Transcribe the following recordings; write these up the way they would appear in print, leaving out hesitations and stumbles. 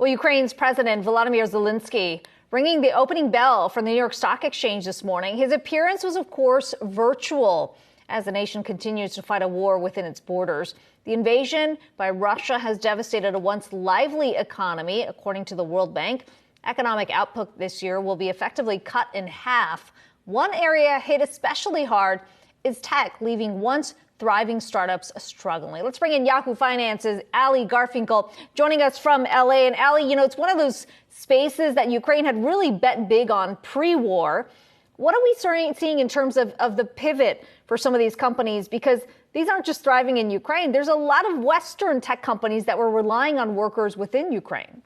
Well, Ukraine's President Volodymyr Zelensky ringing the opening bell for the New York Stock Exchange this morning. His appearance was, of course, virtual as the nation continues to fight a war within its borders. The invasion by Russia has devastated a once lively economy, according to the World Bank. Economic output this year will be effectively cut in half. One area hit especially hard is tech, leaving once thriving startups struggling. Let's bring in Yahoo Finance's Allie Garfinkle joining us from LA. And Allie, it's one of those spaces that Ukraine had really bet big on pre-war. What are we seeing in terms of the pivot for some of these companies? Because these aren't just thriving in Ukraine. There's a lot of Western tech companies that were relying on workers within Ukraine.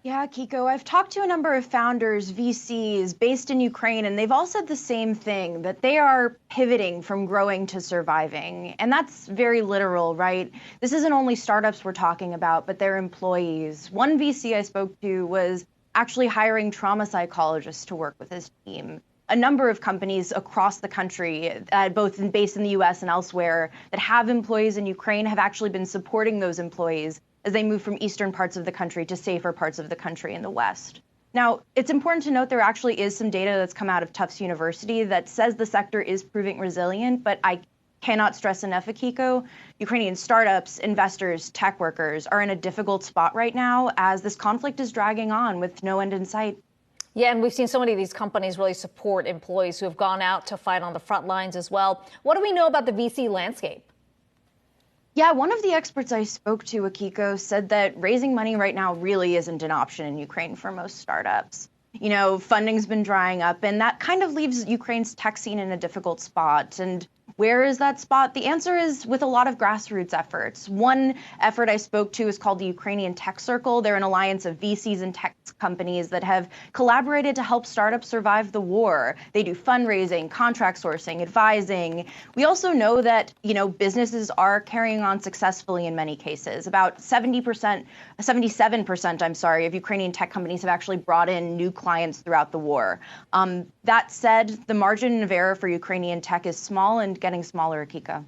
Yeah, Kiko, I've talked to a number of founders, VCs based in Ukraine, and they've all said the same thing, that they are pivoting from growing to surviving. And that's very literal, right? This isn't only startups we're talking about, but their employees. One VC I spoke to was actually hiring trauma psychologists to work with his team. A number of companies across the country, both based in the US and elsewhere, that have employees in Ukraine have actually been supporting those employees as they move from eastern parts of the country to safer parts of the country in the West. Now, it's important to note there actually is some data that's come out of Tufts University that says the sector is proving resilient, but I cannot stress enough, Akiko, Ukrainian startups, investors, tech workers are in a difficult spot right now as this conflict is dragging on with no end in sight. Yeah, and we've seen so many of these companies really support employees who have gone out to fight on the front lines as well. What do we know about the VC landscape? Yeah, one of the experts I spoke to, Akiko, said that raising money right now really isn't an option in Ukraine for most startups. Funding's been drying up, and that kind of leaves Ukraine's tech scene in a difficult spot. And where is that spot? The answer is with a lot of grassroots efforts. One effort I spoke to is called the Ukrainian Tech Circle. They're an alliance of VCs and tech companies that have collaborated to help startups survive the war. They do fundraising, contract sourcing, advising. We also know that, businesses are carrying on successfully in many cases. About 77%, of Ukrainian tech companies have actually brought in new clients throughout the war. That said, the margin of error for Ukrainian tech is small and getting smaller, Akiko.